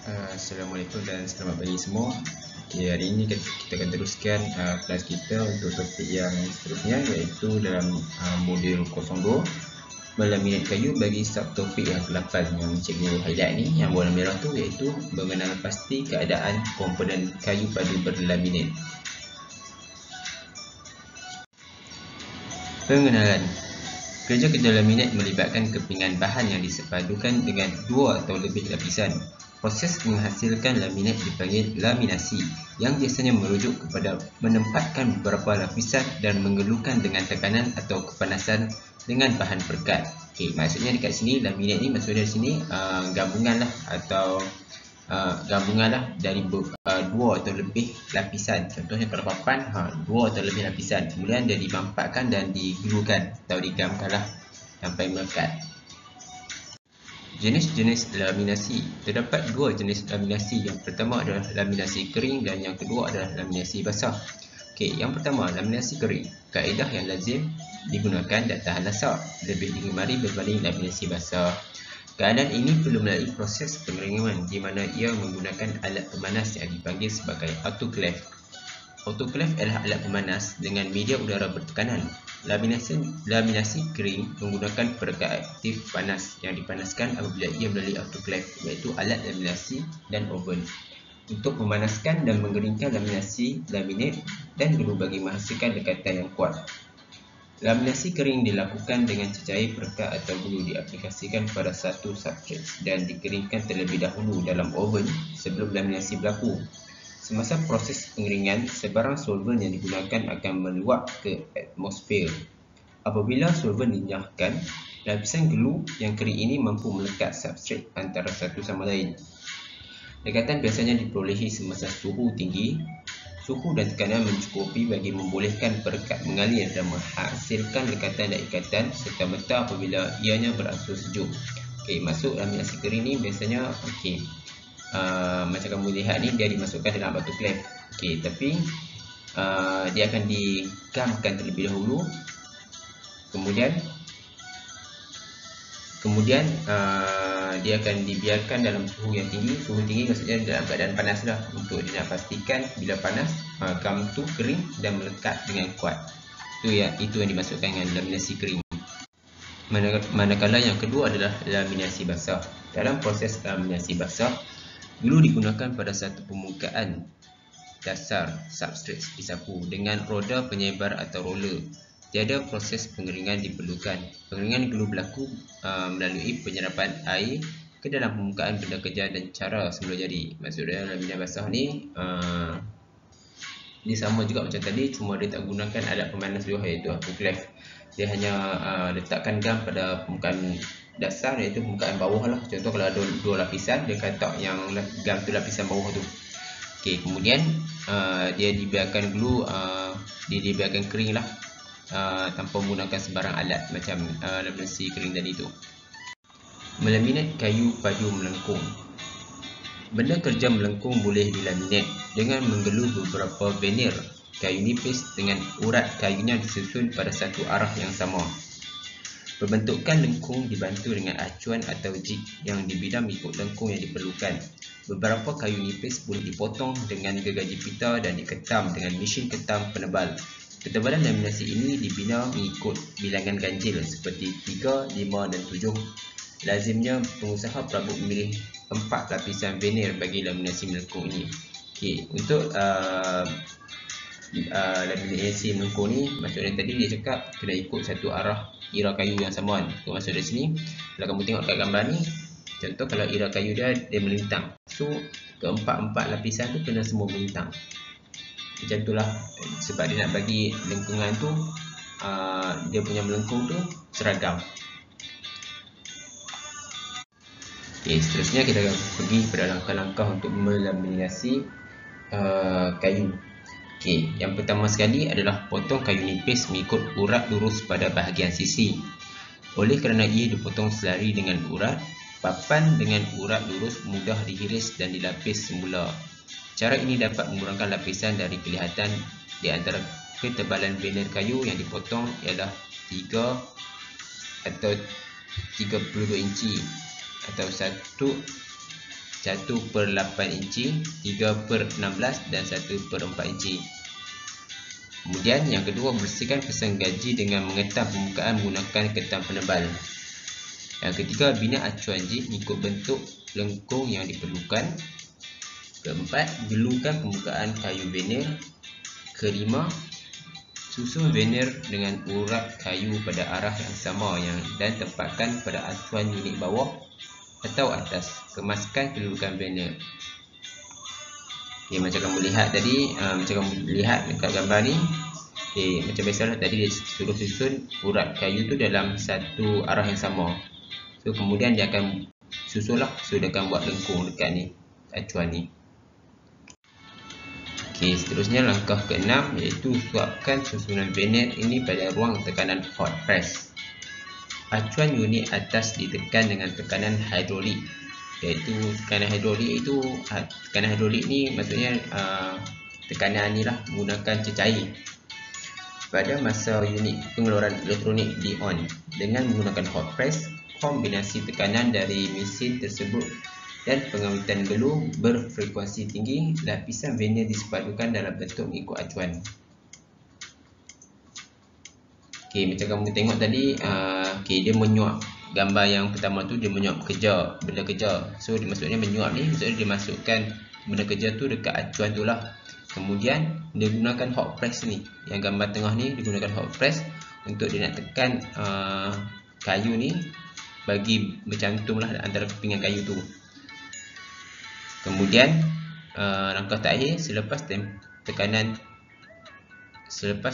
Assalamualaikum dan selamat pagi semua. Okay, hari ini kita akan teruskan kelas kita untuk topik yang seterusnya, iaitu dalam modul 02 melaminat kayu bagi subtopik yang ke-8 yang cikgu highlight ni, yang warna merah tu, iaitu mengenal pasti keadaan komponen kayu padu berlaminat. Pengenalan. Kerja-kerja laminat melibatkan kepingan bahan yang disepadukan dengan dua atau lebih lapisan. Proses menghasilkan laminat dipanggil laminasi, yang biasanya merujuk kepada menempatkan beberapa lapisan dan mengelukan dengan tekanan atau kepanasan dengan bahan perekat. Okey, maksudnya dekat sini laminat ni maksudnya di sini gabungan dari dua atau lebih lapisan. Contohnya kalau papan, dua atau lebih lapisan, kemudian dia dimampakkan dan diglukan atau digamkan sampai melekat. Jenis-jenis laminasi. Terdapat dua jenis laminasi. Yang pertama adalah laminasi kering dan yang kedua adalah laminasi basah. Okey, yang pertama, laminasi kering. Kaedah yang lazim digunakan dan tahan lasak, lebih digemari berbanding laminasi basah. Keadaan ini perlu melalui proses pengeringan, di mana ia menggunakan alat pemanas yang dipanggil sebagai autoclave. Autoclave adalah alat pemanas dengan media udara bertekanan. Laminasi kering menggunakan perekat aktif panas yang dipanaskan apabila ia melalui autoclave, iaitu alat laminasi dan oven, untuk memanaskan dan mengeringkan laminat dan glue bagi menghasilkan dekatan yang kuat. Laminasi kering dilakukan dengan cecair perekat atau glue diaplikasikan pada satu substrate dan dikeringkan terlebih dahulu dalam oven sebelum laminasi berlaku. Semasa proses pengeringan, sebarang solvent yang digunakan akan meluap ke atmosfer. Apabila solvent dinyahkan, lapisan glue yang kering ini mampu melekat substrate antara satu sama lain. Dekatan biasanya diperolehi semasa suhu tinggi. Suhu dan tekanan mencukupi bagi membolehkan perekat mengalir dan menghasilkan lekatan dan ikatan serta-merta apabila ianya berangsur sejuk. Okey, masuk laminasi kering ni biasanya macam kamu lihat ni, dia dimasukkan dalam autoclave. Okey, tapi dia akan digamkan terlebih dahulu. Kemudian dia akan dibiarkan dalam suhu yang tinggi. Suhu tinggi maksudnya dalam keadaan panas untuk dia nak pastikan bila panas gam tu kering dan melekat dengan kuat. Itu yang dimasukkan dengan laminasi kering. Manakala yang kedua adalah laminasi basah. Dalam proses laminasi basah, glue digunakan pada satu permukaan dasar substrate disapu dengan roda penyebar atau roller. Tiada proses pengeringan diperlukan. Pengeringan glue berlaku melalui penyerapan air ke dalam permukaan benda kerja dan cara semula jadi. Maksudnya laminat basah ni dia sama juga macam tadi, cuma dia tak gunakan alat pemanas luar, iaitu autoclave. Dia hanya letakkan gam pada permukaan dasar, iaitu permukaan bawah lah. Contoh kalau ada dua lapisan, dia letak yang gam tu lapisan bawah tu. Okey, kemudian dia dibiarkan glue, dia dibiarkan kering tanpa menggunakan sebarang alat macam laminasi kering tadi tu. Melaminat kayu padu melengkung. Benda kerja melengkung boleh dilaminat dengan menggelur beberapa veneer kayu nipis dengan urat kayunya disusun pada satu arah yang sama. Pembentukan lengkung dibantu dengan acuan atau jig yang dibina mengikut lengkung yang diperlukan. Beberapa kayu nipis boleh dipotong dengan gergaji pita dan diketam dengan mesin ketam penebal. Ketebalan laminasi ini dibina mengikut bilangan ganjil seperti 3, 5 dan 7. Lazimnya pengusaha perabot memilih 4 lapisan veneer bagi laminasi melengkung ini. Okey, untuk laminasi melengkung ni, maksudnya tadi dia cakap kena ikut satu arah ira kayu yang sama kan. Maksud dari sini, kalau kamu tengok kat gambar ni, contoh kalau ira kayu dia melintang, so keempat-empat lapisan tu kena semua melintang. Macam itulah, sebab dia nak bagi lengkungan tu dia punya melengkung tu seragam. Okey, seterusnya kita akan pergi pada langkah-langkah untuk melaminasi kayu. Okey, yang pertama sekali adalah potong kayu nipis mengikut urat lurus pada bahagian sisi. Oleh kerana ia dipotong selari dengan urat, papan dengan urat lurus mudah dihiris dan dilapis semula. Cara ini dapat mengurangkan lapisan dari kelihatan di antara ketebalan veneer kayu yang dipotong ialah 3 atau 32 inci atau 1 1/8 inci, 3/16 dan 1/4 inci. Kemudian yang kedua, bersihkan pasang gaji dengan mengetam permukaan menggunakan ketam penebal. Yang ketiga, bina acuan jig mengikut bentuk lengkung yang diperlukan. Keempat, gelukan permukaan kayu veneer. Kelima, susun veneer dengan urat kayu pada arah yang sama dan tempatkan pada acuan unit bawah atau atas. Kemaskan kedudukan veneer. Okay, macam kamu lihat tadi, macam kamu lihat dekat gambar ni. Okay, macam biasalah tadi dia suruh susun urat kayu tu dalam satu arah yang sama. So kemudian dia akan susun lah. So dia akan buat lengkung dekat ni, acuan ni. Okay, seterusnya langkah ke-6 iaitu suapkan susunan veneer ini pada ruang tekanan hot press. Acuan unit atas ditekan dengan tekanan hidrolik. Iaitu tekanan hidrolik ni maksudnya tekanan ni lah menggunakan cecair. Pada masa unit pengeluaran elektronik di on dengan menggunakan hot press, kombinasi tekanan dari mesin tersebut dan pengawitan gelu berfrekuensi tinggi, lapisan veneer disepadukan dalam bentuk mengikut acuan. Okay, macam kamu tengok tadi, dia menyuap. Gambar yang pertama tu dia menyuap benda kerja. So maksudnya menyuap ni maksudnya dia masukkan benda kerja tu dekat acuan tu lah. Kemudian dia gunakan hot press ni. Yang gambar tengah ni dia gunakan hot press untuk dia nak tekan kayu ni bagi bercantum lah antara kepingan kayu tu. Kemudian langkah terakhir, selepas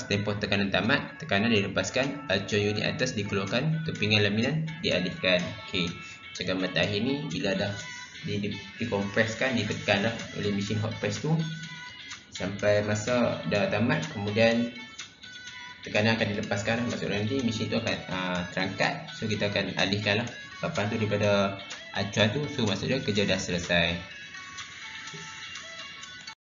tempoh tekanan tamat, tekanan dilepaskan, acuan unit atas dikeluarkan, kepingan laminan dialihkan. Okey, macam gambar terakhir ni, bila dah dikompreskan, ditekan lah oleh mesin hot press tu sampai masa dah tamat, kemudian tekanan akan dilepaskan lah. Maksudnya nanti mesin tu akan terangkat. So kita akan alihkan lah papan tu daripada acuan tu. So maksudnya kerja dah selesai.